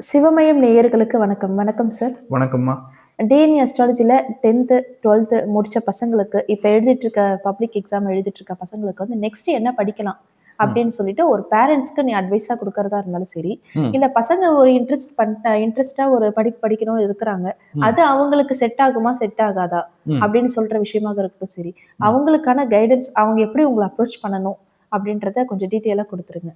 சிவமயம் நேயர்களுக்கு வணக்கம். வணக்கம் சார். வணக்கம்மா. டிஎன்ஏ அஸ்ட்ராலஜில 10th, 12th முடிச்ச பசங்களுக்கு, இப்ப எழுதிட்டு இருக்க பப்ளிக் எக்ஸாம் எழுதிட்டு இருக்க பசங்களுக்கு வந்து நெக்ஸ்ட் என்ன படிக்கலாம் அப்படின்னு சொல்லிட்டு ஒரு பேரண்ட்ஸ்க்கு நீ அட்வைஸா கொடுக்கறதா இருந்தாலும் சரி, இல்ல பசங்க ஒரு இன்ட்ரெஸ்டா ஒரு படிப்பு படிக்கணும்னு இருக்கிறாங்க. அது அவங்களுக்கு செட் ஆகுமா, செட் ஆகாதா அப்படின்னு சொல்ற விஷயமாக இருக்கட்டும் சரி, அவங்களுக்கான கைடன்ஸ் அவங்க எப்படி உங்களை அப்ரோச் பண்ணணும் அப்படின்றத கொஞ்சம் டீட்டெயிலா கொடுத்துருங்க.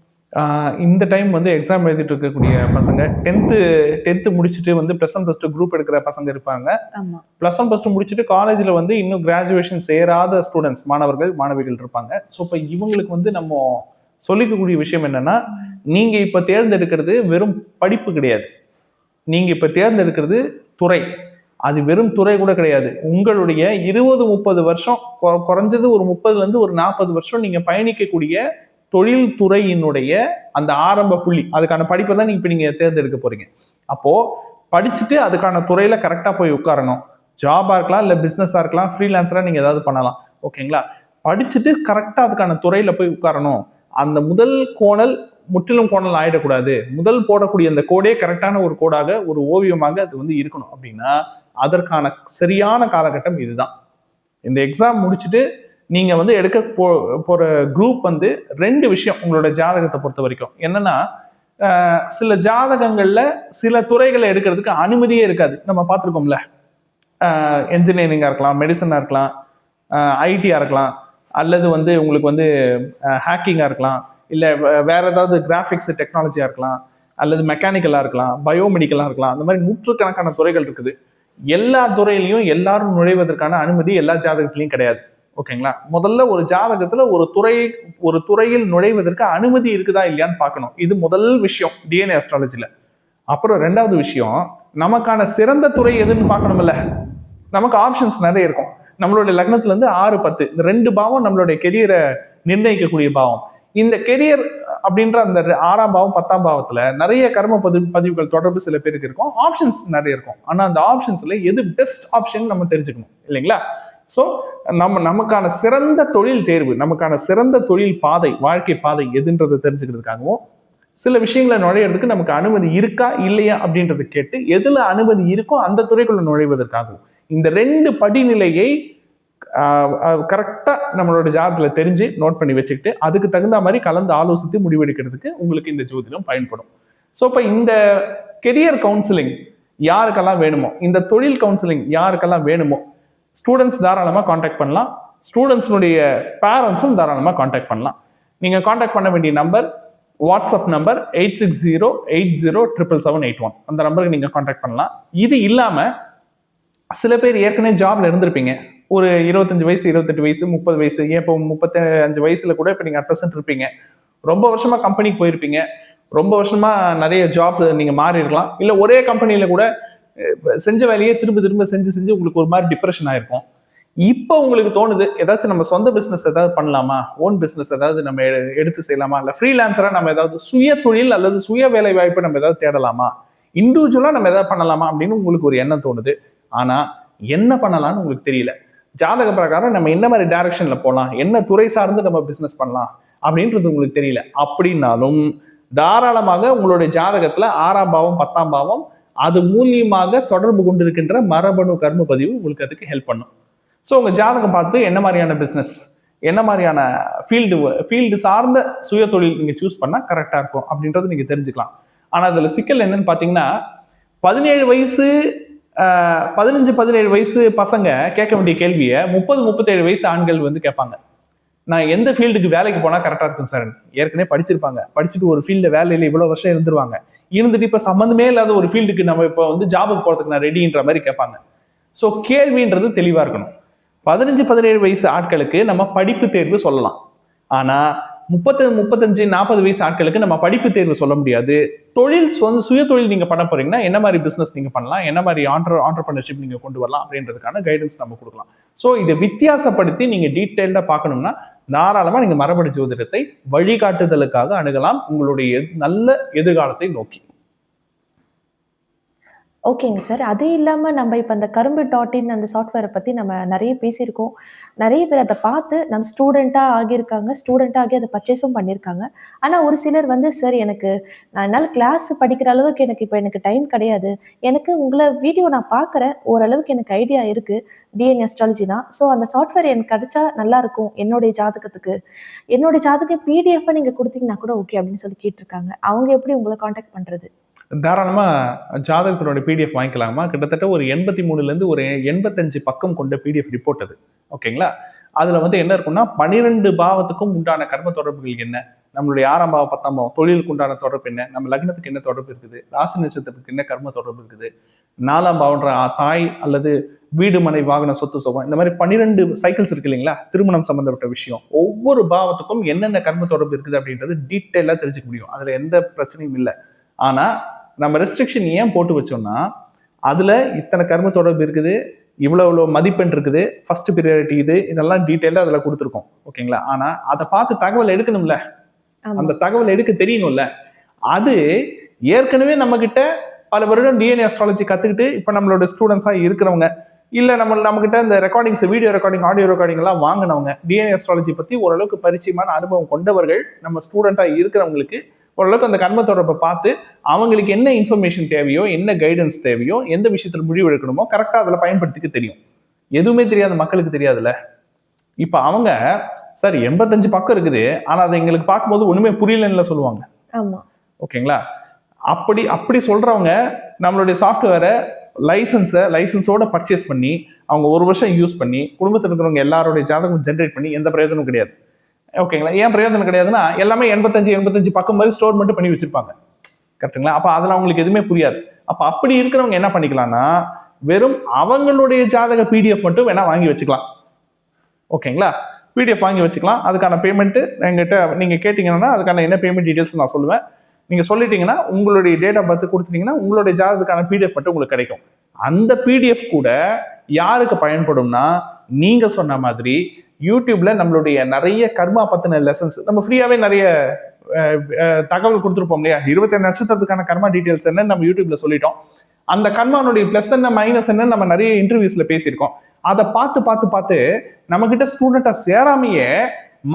இந்த டைம் வந்து எக்ஸாம் எழுதிட்டு இருக்கக்கூடிய பசங்க 10th முடிச்சுட்டு வந்து +1 +2 குரூப் எடுக்கிற பசங்க இருப்பாங்க. ஆமா. +1 +2 முடிச்சுட்டு காலேஜ்ல வந்து இன்னும் கிராஜுவேஷன் சேராத ஸ்டூடெண்ட்ஸ், மாணவர்கள் மாணவிகள் இருப்பாங்க. ஸோ இப்போ இவங்களுக்கு வந்து நம்ம சொல்லிக்கக்கூடிய விஷயம் என்னன்னா, நீங்க இப்ப தேர்ந்தெடுக்கிறது வெறும் படிப்பு கிடையாது. நீங்க இப்ப தேர்ந்தெடுக்கிறது துறை. அது வெறும் துறை கூட கிடையாது. உங்களுடைய 20-30 வருஷம், குறைஞ்சது ஒரு 30ல இருந்து ஒரு 40 வருஷம் நீங்க பயணிக்கக்கூடிய தொழில் துறையினுடைய அந்த ஆரம்ப புள்ளி, அதுக்கான படிப்பை தான் இப்ப நீங்க தேர்ந்தெடுக்க போறீங்க. அப்போ படிச்சுட்டு அதுக்கான துறையில கரெக்டா போய் உட்காரணும். ஜாபா இருக்கலாம், இல்ல பிசினஸா இருக்கலாம், ஃப்ரீலான்சரா நீங்க ஏதாவது பண்ணலாம். ஓகேங்களா? படிச்சுட்டு கரெக்டா அதுக்கான துறையில போய் உட்காரணும். அந்த முதல் கோணல் முற்றிலும் கோணல் ஆயிடக்கூடாது. முதல் போடக்கூடிய அந்த கோடே கரெக்டான ஒரு கோடாக, ஒரு ஓவியமாக அது வந்து இருக்கணும் அப்படின்னா, அதற்கான சரியான காலகட்டம் இதுதான். இந்த எக்ஸாம் முடிச்சுட்டு நீங்க வந்து எடுக்க போற குரூப் வந்து 2 விஷயம் உங்களோட ஜாதகத்தை பொறுத்த வரைக்கும். என்னன்னா, சில ஜாதகங்கள்ல சில துறைகளை எடுக்கிறதுக்கு அனுமதியே இருக்காது. நம்ம பார்த்துருக்கோம்ல, என்ஜினியரிங்கா இருக்கலாம், மெடிசனா இருக்கலாம், ஐடியா இருக்கலாம், அல்லது வந்து உங்களுக்கு வந்து ஹேக்கிங்கா இருக்கலாம், இல்ல வேற ஏதாவது கிராஃபிக்ஸ் டெக்னாலஜியா இருக்கலாம், அல்லது மெக்கானிக்கலா இருக்கலாம், பயோமெடிக்கலா இருக்கலாம். அந்த மாதிரி நூற்றுக்கணக்கான துறைகள் இருக்குது. எல்லா துறையிலையும் எல்லாரும் நுழைவதற்கான அனுமதி எல்லா ஜாதகத்திலையும் கிடையாது. ஓகேங்களா? முதல்ல ஒரு ஜாதகத்துல ஒரு துறையில் நுழைவதற்கு அனுமதி இருக்குதா இல்லையான்னு பார்க்கணும். இது முதல் விஷயம் டிஎன்ஏ அஸ்ட்ராலஜில. அப்புறம் 2வது விஷயம், நமக்கான சிறந்த துறை எதுன்னு பார்க்கணும்ல. நமக்கு ஆப்ஷன்ஸ் நிறைய இருக்கும். நம்மளுடைய லக்னத்துல இருந்து 6, 10 இந்த 2 பாவம் நம்மளுடைய கெரியரை நிர்ணயிக்கக்கூடிய பாவம். இந்த கெரியர் அப்படின்ற அந்த 6ஆம் பாவம் 10ஆம் பாவத்துல நிறைய கர்ம பதிவுகள் தொடர்பு சில பேருக்கு இருக்கும். ஆப்ஷன்ஸ் நிறைய இருக்கும். ஆனா அந்த ஆப்ஷன்ஸ்ல எது பெஸ்ட் ஆப்ஷன் நம்ம தெரிஞ்சுக்கணும் இல்லைங்களா? ஸோ நமக்கான சிறந்த தொழில் தேர்வு, நமக்கான சிறந்த தொழில் பாதை, வாழ்க்கை பாதை எதுன்றதை தெரிஞ்சுக்கிறதுக்காகவும், சில விஷயங்களை நுழையிறதுக்கு நமக்கு அனுமதி இருக்கா இல்லையா அப்படின்றத கேட்டு எதுல அனுமதி இருக்கோ அந்த துறைக்குள்ள நுழைவதற்காகவும் இந்த 2 படிநிலையை கரெக்டா நம்மளோட ஜாதகத்துல தெரிஞ்சு நோட் பண்ணி வச்சுக்கிட்டு அதுக்கு தகுந்த மாதிரி கலந்து ஆலோசித்து முடிவெடுக்கிறதுக்கு உங்களுக்கு இந்த ஜோதிடம் பயன்படும். ஸோ இப்போ இந்த கெரியர் கவுன்சிலிங் யாருக்கெல்லாம் வேணுமோ, இந்த தொழில் கவுன்சிலிங் யாருக்கெல்லாம் வேணுமோ, ஸ்டூடெண்ட்ஸ் தாராளமாக காண்டாக்ட் பண்ணலாம். ஸ்டூடெண்ட்ஸ்னுடைய பேரண்ட்ஸும் தாராளமாக காண்டாக்ட் பண்ணலாம். நீங்கள் காண்டாக்ட் பண்ண வேண்டிய நம்பர், வாட்ஸ்அப் நம்பர் 8608077781. அந்த நம்பருக்கு நீங்கள் காண்டாக்ட் பண்ணலாம். இது இல்லாமல் சில பேர் ஏற்கனவே ஜாப்ல இருந்திருப்பீங்க. ஒரு 25 வயசு, 28 வயசு, 30 வயசு, ஏன் இப்போ 35 வயசுல கூட இப்போ நீங்கள் அட் இருப்பீங்க. ரொம்ப வருஷமா கம்பெனிக்கு போயிருப்பீங்க. ரொம்ப வருஷமா நிறைய ஜாப் நீங்க மாறி இருக்கலாம். இல்லை ஒரே கம்பெனியில கூட செஞ்ச வேலையே திரும்ப திரும்ப செஞ்சு உங்களுக்கு ஒரு மாதிரி டிப்ரெஷன் ஆயிருக்கும். இப்போ உங்களுக்கு தோணுது, ஏதாச்சும் நம்ம சொந்த பிசினஸ் ஏதாவது பண்ணலாமா, ஓன் பிசினஸ் ஏதாவது நம்ம எடுத்து செய்யலாமா, இல்லை ஃப்ரீலான்சரா நம்ம ஏதாவது சுய தொழில் அல்லது சுய வேலை வாய்ப்பு நம்ம ஏதாவது தேடலாமா, இண்டிவிஜுவலா நம்ம ஏதாவது பண்ணலாமா அப்படின்னு உங்களுக்கு ஒரு எண்ணம் தோணுது. ஆனா என்ன பண்ணலாம்னு உங்களுக்கு தெரியல. ஜாதக பிரகாரம் நம்ம என்ன மாதிரி டைரக்ஷன்ல போகலாம், என்ன துறை சார்ந்து நம்ம பிசினஸ் பண்ணலாம் அப்படின்றது உங்களுக்கு தெரியல. அப்படின்னாலும் தாராளமாக உங்களுடைய ஜாதகத்துல 6ஆம் பாவம் 10ஆம் பாவம் அது மூலியமாக தொடர்பு கொண்டிருக்கின்ற மரபணு கர்ம பதிவு உங்களுக்கு அதுக்கு ஹெல்ப் பண்ணும். ஸோ உங்க ஜாதகம் பார்த்துட்டு என்ன மாதிரியான பிசினஸ், என்ன மாதிரியான ஃபீல்டு சார்ந்த சுய தொழில் நீங்க சூஸ் பண்ணா கரெக்டா இருக்கும் அப்படின்றது நீங்க தெரிஞ்சுக்கலாம். ஆனா அதுல சிக்கல் என்னன்னு பாத்தீங்கன்னா, 17 வயசு 15-17 வயசு பசங்க கேட்க வேண்டிய கேள்வியை 30-37 வயசு ஆண்கள் வந்து கேட்பாங்க. நான் எந்த ஃபீல்டுக்கு வேலைக்கு போனா கரெக்டா இருக்கும் சார்? ஏற்கனவே படிச்சிருப்பாங்க, படிச்சுட்டு ஒரு ஃபீல்டு வேலையில இவ்வளவு வருஷம் இருந்துருவாங்க, இருந்துட்டு இப்ப சம்மந்தமே இல்லாத ஒரு ஃபீல்டுக்கு நம்ம இப்ப வந்து ஜாபுக்கு போறதுக்கு நான் ரெடின்ற மாதிரி கேட்பாங்க. ஸோ கேள்வின்றது தெளிவா இருக்கணும். 15-17 வயசு ஆட்களுக்கு நம்ம படிப்பு தேர்வு சொல்லலாம். ஆனா 35-40 வயசு ஆட்களுக்கு நம்ம படிப்பு தேர்வு சொல்ல முடியாது. தொழில் சுய தொழில் நீங்க பண்ண போறீங்கன்னா என்ன மாதிரி பிசினஸ் நீங்க பண்ணலாம், என்ன மாதிரி ஆண்டர்பிரினர்ஷிப் நீங்க கொண்டு வரலாம் அப்படின்றதுக்கான கைடன்ஸ் நம்ம கொடுக்கலாம். ஸோ இதை வித்தியாசப்படுத்தி நீங்க டீட்டெயில்டா பார்க்கணும்னா தாராளமா நீங்க மரபணு ஜோதிடத்தை வழிகாட்டுதலுக்காக அணுகலாம் உங்களுடைய நல்ல எதிர்காலத்தை நோக்கி. ஓகேங்க சார். அது இல்லாம நம்ம இப்ப அந்த கரும்பு டாட் இன் அந்த சாஃப்ட்வேர பத்தி நம்ம நெறைய பேசியிருக்கோம். நெறைய பேர் அத பார்த்து நம்ம ஸ்டூடெண்ட்டா ஆகியிருக்காங்க. ஸ்டூடெண்ட்டா ஆகி அத பர்ச்சேஸும் பண்ணியிருக்காங்க. ஆனா ஒரு சிலர் வந்து, "சார் எனக்கு என்னால கிளாஸ் படிக்கிற அளவுக்கு எனக்கு டைம் கிடையாது. எனக்கு உங்கள வீடியோ நான் பார்க்குறேன். ஓரளவுக்கு எனக்கு ஐடியா இருக்கு. டிஎன்ஏ அஸ்ட்ராலஜினா. ஸோ அந்த சாஃப்ட்வேர் எனக்கு கிடைச்சா நல்லாருக்கும். என்னுடைய ஜாதகத்துக்கு. என்னோட ஜாதகம் பிடிஎஃப்பா நீங்க குடுத்தீங்கன்னா கூட ஓகே." அப்படின்னு சொல்லி கேட்டுருக்காங்க. அவங்க எப்படி உங்கள கான்டாக்ட் பண்றது? தாராளமா ஜாதகத்தினோட பிடிஎஃப் வாங்கிக்கலாமா? கிட்டத்தட்ட ஒரு 83லேருந்து ஒரு 85 பக்கம் கொண்ட பிடிஎஃப் ரிப்போர்ட் அது. ஓகேங்களா? அதுல வந்து என்ன இருக்கும்னா 12 பாவத்துக்கும் உண்டான கர்ம தொடர்புகள் என்ன? நம்மளுடைய 6ஆம் பாவம், 10ஆம் பாவம், தொழிலுக்கு உண்டான தொடர்பு என்ன? நம்ம லக்னத்துக்கு என்ன தொடர்பு இருக்குது? ராசி நட்சத்திரத்துக்கு என்ன கர்ம தொடர்பு இருக்குது? 4ஆம் பாவம்ன்ற தாய் அல்லது வீடு, மனை, வாகனம், சொத்து, சுகம் இந்த மாதிரி 12 சைக்கிள்ஸ் இருக்கு இல்லைங்களா? திருமணம் சம்பந்தப்பட்ட விஷயம். ஒவ்வொரு பாவத்துக்கும் என்னென்ன கர்ம தொடர்பு இருக்குது அப்படின்றது டீட்டெயிலா தெரிஞ்சுக்க முடியும். அதுல எந்த பிரச்சனையும் இல்லை. ஆனா நம்ம ரெஸ்ட்ரிக்ஷன் ஏன் போட்டு வச்சோம்னா, அதுல இத்தனை கர்ம தொடர்பு இருக்குது, இவ்வளவு மதிப்பெண் இருக்குது, ஃபர்ஸ்ட் ப்ரியாரிட்டி இது, இதெல்லாம் டீட்டெயிலா அதுல கொடுத்துருக்கோம். ஓகேங்களா? ஆனா அதை பார்த்து தகவல் எடுக்கணும்ல, அந்த தகவல் எடுக்க தெரியணும்ல. அது ஏற்கனவே நம்ம கிட்ட பல வருடம் டிஎன்ஏ அஸ்ட்ராலஜி கத்துக்கிட்டு இப்ப நம்மளோட ஸ்டூடெண்ட்ஸா இருக்கிறவங்க, இல்ல நம்ம கிட்ட இந்த recordings, video recording, audio recording எல்லாம் வாங்கினவங்க, டிஎன்ஏ அஸ்ட்ராலஜி பத்தி ஓரளவுக்கு பரிச்சயமான அனுபவம் கொண்டவர்கள், நம்ம ஸ்டூடெண்டா இருக்கிறவங்களுக்கு ஓரளவுக்கு அந்த கர்ம தொடர்பை பார்த்து அவங்களுக்கு என்ன இன்ஃபர்மேஷன் தேவையோ, என்ன கைடன்ஸ் தேவையோ, எந்த விஷயத்துல முடிவு எடுக்கணுமோ கரெக்டா அதுல பயன்படுத்திக்க தெரியும். எதுவுமே தெரியாத மக்களுக்கு தெரியாதுல்ல. இப்ப அவங்க சார் 85 பக்கம் இருக்குது, ஆனா அதை எங்களுக்கு பார்க்கும்போது ஒண்ணுமே புரியலன்னு சொல்லுவாங்க. ஓகேங்களா? அப்படி சொல்றவங்க நம்மளுடைய சாஃப்ட்வேரை லைசன்ஸோட பர்ச்சேஸ் பண்ணி அவங்க 1 வருஷம் யூஸ் பண்ணி குடும்பத்தில் இருக்கிறவங்க எல்லாருடைய ஜாதகம் ஜென்ரேட் பண்ணி எந்த பிரயோஜனமும் கிடையாது. ஓகேங்களா? ஏன் பிரயோஜனம் கிடையாதுன்னா, எல்லாமே 85 பக்கம் மாதிரி ஸ்டோர் மட்டும் பண்ணி வச்சிருப்பாங்க. கரெக்டுங்களா? அப்ப அதுல அவங்களுக்கு எதுவுமே புரியாது. அப்படி இருக்கிறவங்க என்ன பண்ணிக்கலாம்னா, வெறும் அவங்களுடைய ஜாதக பிடிஎஃப் மட்டும் வேணா வாங்கி வச்சுக்கலாம். ஓகேங்களா? பிடிஎஃப் வாங்கி வச்சுக்கலாம். அதுக்கான பேமெண்ட் எங்கிட்ட நீங்க கேட்டீங்கன்னா அதுக்கான என்ன பேமெண்ட் டீடைல்ஸ் நான் சொல்லுவேன். நீங்க சொல்லிட்டீங்கன்னா உங்களுடைய டேட் ஆஃப் பர்த் கொடுத்துட்டீங்கன்னா உங்களுடைய ஜாதகத்துக்கான பிடிஎஃப் மட்டும் உங்களுக்கு கிடைக்கும். அந்த பிடிஎஃப் கூட யாருக்கு பயன்படும்னா, நீங்க சொன்ன மாதிரி யூடியூப்ல நம்மளுடைய நிறைய கர்மா பத்தின லெசன்ஸ் நம்ம ஃப்ரீயாவே நிறைய தகவல் கொடுத்துருப்போம் இல்லையா? 27 நட்சத்திரத்துக்கான கர்மா டீடைல்ஸ் என்ன நம்ம யூடியூப்ல சொல்லிட்டோம். அந்த கர்மானுடைய பிளஸ் என்ன மைனஸ் என்ன நம்ம நிறைய இன்டர்வியூஸ்ல பேசியிருக்கோம். அதை பார்த்து பார்த்து பார்த்து நம்ம கிட்ட ஸ்டூடெண்டா சேராமையே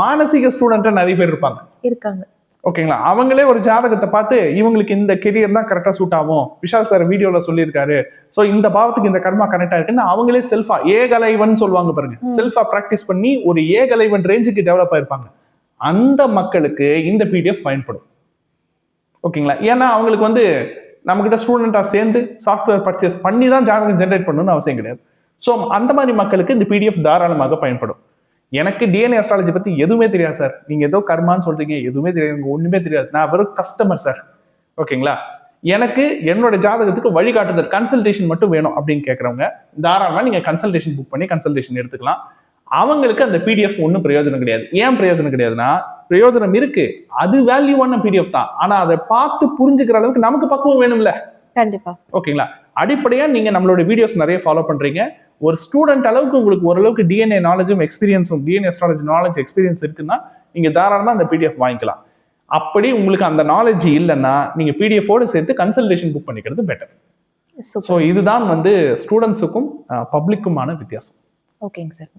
மானசீக ஸ்டூடெண்டா நிறைய பேர் இருக்காங்க. ஓகேங்களா? அவங்களே ஒரு ஜாதகத்தை பார்த்து இவங்களுக்கு இந்த கெரியர் தான் கரெக்டா சூட் ஆகும், விஷால் சார் வீடியோல சொல்லியிருக்காரு, சோ இந்த பாவத்துக்கு இந்த கர்மா கனெக்ட் இருக்குன்னு அவங்களே செல்ஃபா ஏகலைவன் சொல்லுவாங்க பாருங்க, செல்ஃபா பிராக்டிஸ் பண்ணி ஒரு ஏகலைவன் ரேஞ்சுக்கு டெவலப் ஆயிருப்பாங்க. அந்த மக்களுக்கு இந்த பிடிஎஃப் பயன்படும். ஓகேங்களா? ஏன்னா அவங்களுக்கு வந்து நம்ம கிட்ட ஸ்டூடெண்டா சேர்ந்து சாஃப்ட்வேர் பர்ச்சேஸ் பண்ணி தான் ஜாதகம் ஜென்ரேட் பண்ணணும்னு அவசியம் கிடையாது. ஸோ அந்த மாதிரி மக்களுக்கு இந்த பிடிஎஃப் தாராளமாக பயன்படும். எனக்கு டிஎன்ஏ அஸ்ட்ராலஜி பத்தி எதுவுமே தெரியாது சார், நீங்க ஏதோ கர்மான்னு சொல்றீங்க, எதுவுமே தெரியாது, எனக்கு ஒண்ணுமே தெரியாது, நான் வெறும் கஸ்டமர் சார். ஓகேங்களா? எனக்கு என்னோட ஜாதகத்துக்கு வழிகாட்டுதல் கன்சல்டேஷன் மட்டும் வேணும் அப்படின்னு கேட்கறவங்க தாராளமா நீங்க கன்சல்டேஷன் புக் பண்ணி கன்சல்டேஷன் எடுத்துக்கலாம். அவங்களுக்கு அந்த பிடிஎஃப் ஒன்றும் பிரயோஜனம் கிடையாது. ஏன் பிரயோஜனம் கிடையாதுன்னா, பிரயோஜனம் இருக்கு, அது வேல்யூவான பிடிஎஃப் தான், ஆனா அதை பார்த்து புரிஞ்சுக்கிற அளவுக்கு நமக்கு பக்குவம் வேணும்ல. கண்டிப்பா. ஓகேங்களா? அடிப்படையா நீங்க நம்மளோட வீடியோஸ் நிறைய ஃபாலோ பண்றீங்க, ஒரு ஸ்டூடெண்ட் அளவுக்கு உங்களுக்கு ஓரளவுக்கு டிஎன்ஏ நாலேஜும் எக்ஸ்பீரியன்ஸும் டிஎன்ஏ அஸ்ட்ராலஜி நாலேஜ் எக்ஸ்பீரியன்ஸ் இருக்குன்னா நீங்க தாராளமா அந்த பிடிஎஃப் வாங்கிக்கலாம். அப்படி உங்களுக்கு அந்த நாலேஜ் இல்லைன்னா நீங்க பிடிஎஃபோட சேர்த்து கன்சல்டேஷன் புக் பண்ணிக்கிறது பெட்டர். ஸோ இதுதான் வந்து ஸ்டூடெண்ட்ஸுக்கும் பப்ளிக்குமான வித்தியாசம். ஓகேங்க சார்.